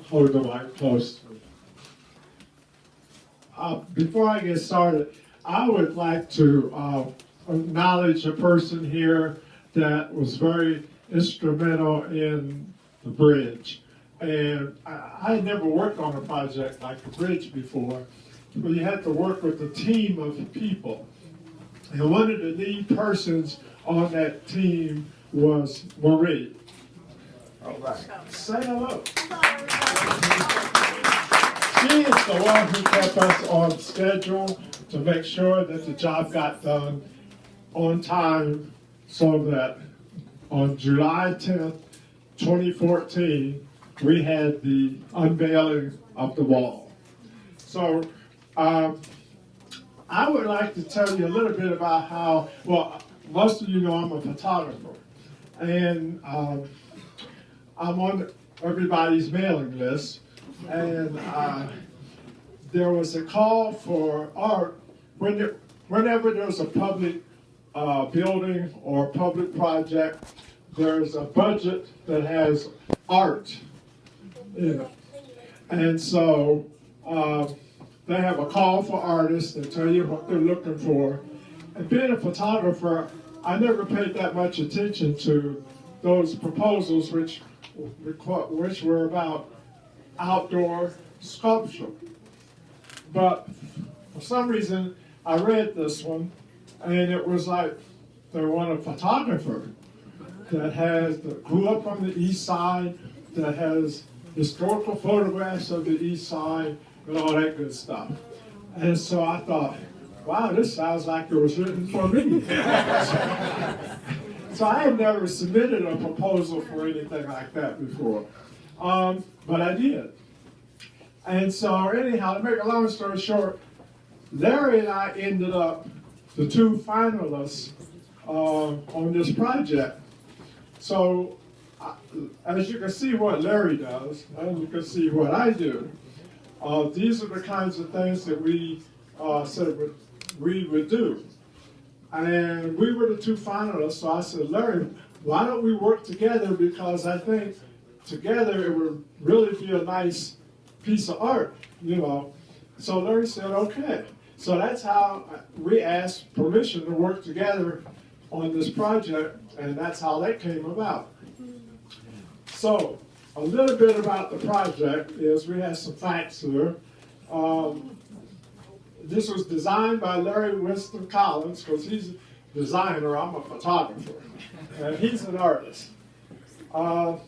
hold the mic close. Before I get started, I would like to acknowledge a person here that was very instrumental in the bridge. And I had never worked on a project like the bridge before, but you had to work with a team of people. And one of the lead persons on that team was Marie. All right. Say hello. She is the one who kept us on schedule to make sure that the job got done on time, so that on July 10th, 2014, we had the unveiling of the wall. So I would like to tell you a little bit about how, well, most of you know I'm a photographer, and I'm on everybody's mailing list, and there was a call for art. Whenever there's a public building or public project, there's a budget that has art in it. And so they have a call for artists that tell you what they're looking for. And being a photographer, I never paid that much attention to those proposals which were about outdoor sculpture. But for some reason, I read this one, and it was like they want a photographer that grew up on the East Side, that has historical photographs of the East Side, and all that good stuff. And so I thought, wow, this sounds like it was written for me. So I had never submitted a proposal for anything like that before, but I did. And so anyhow, to make a long story short, Larry and I ended up the two finalists on this project. So as you can see what Larry does, and you can see what I do, these are the kinds of things that we said we would do. And we were the two finalists, so I said, Larry, why don't we work together, because I think together it would really be a nice piece of art, you know. So Larry said, okay. So that's how we asked permission to work together on this project, and that's how that came about. So a little bit about the project is we have some facts here. This was designed by Larry Winston Collins, because he's a designer, I'm a photographer, and he's an artist. And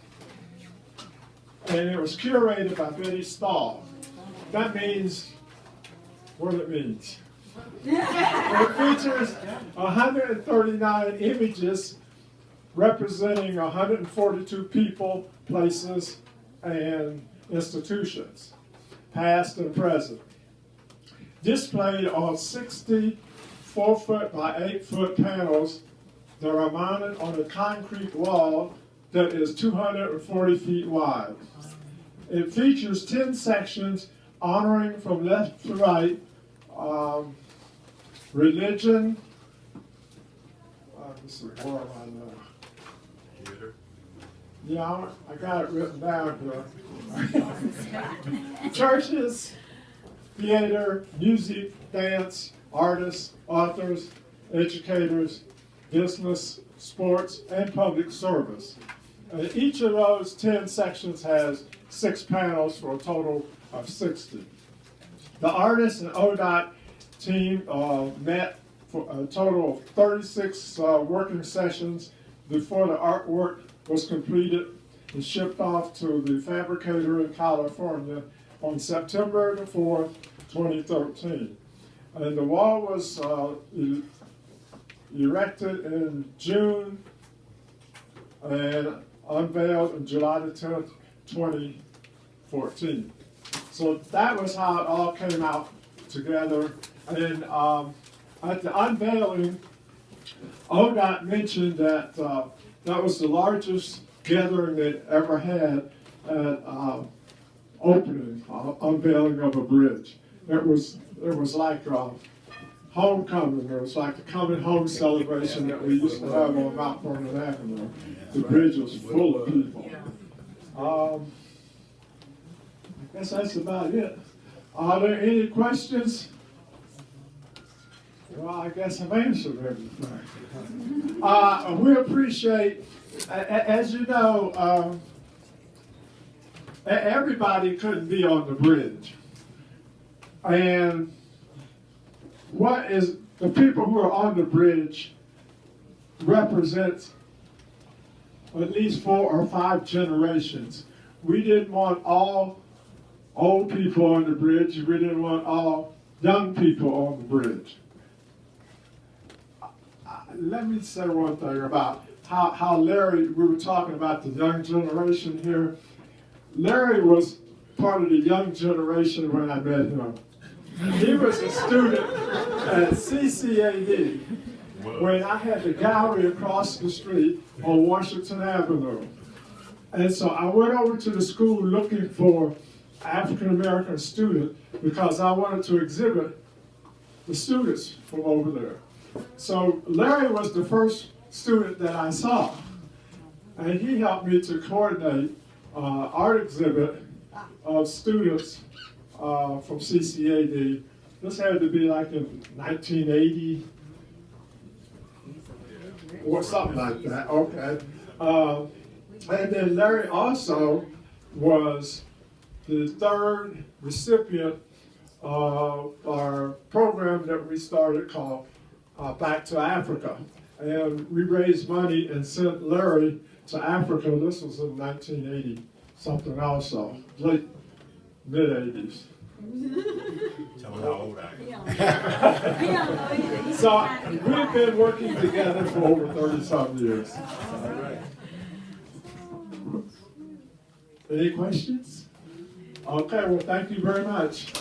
it was curated by Betty Stahl. That means what it means. It features 139 images representing 142 people, places, and institutions, past and present. Displayed on 60 4-foot by 8-foot panels that are mounted on a concrete wall that is 240 feet wide. It features 10 sections honoring from left to right religion. Let's see, where am I now? Theater. Yeah, I got it written down here. Churches, theater, music, dance, artists, authors, educators, business, sports, and public service. Each of those 10 sections has 6 panels for a total of 60. The artists and ODOT team met for a total of 36 working sessions before the artwork was completed and shipped off to the fabricator in California on September the 4th, 2013. And the wall was erected in June and unveiled on July the 10th, 2014. So that was how it all came out together. And at the unveiling, ODOT mentioned that that was the largest gathering they'd ever had at opening, unveiling of a bridge. It was like homecoming. It was like the coming home celebration that we used to have on Mount Vernon Avenue. The bridge was full of people. guess that's about it. Are there any questions? Well, I guess I've answered everything. We appreciate, as you know, everybody couldn't be on the bridge. And what is the people who are on the bridge represents at least 4 or 5 generations. We didn't want all old people on the bridge. We didn't want all young people on the bridge. Let me say one thing about how Larry, we were talking about the young generation here. Larry was part of the young generation when I met him. He was a student at CCAD when I had the gallery across the street on Washington Avenue. And so I went over to the school looking for African-American student because I wanted to exhibit the students from over there. So Larry was the first student that I saw, and he helped me to coordinate art exhibit of students from CCAD. This had to be like in 1980 or something like that. Okay. And then Larry also was the 3rd recipient of our program that we started called Back to Africa. And we raised money and sent Larry to Africa. This was in 1980 something also, late mid-80s. Tell me how old I am. So we've been working together for over 30-something years. All right. Any questions? Okay, well, thank you very much.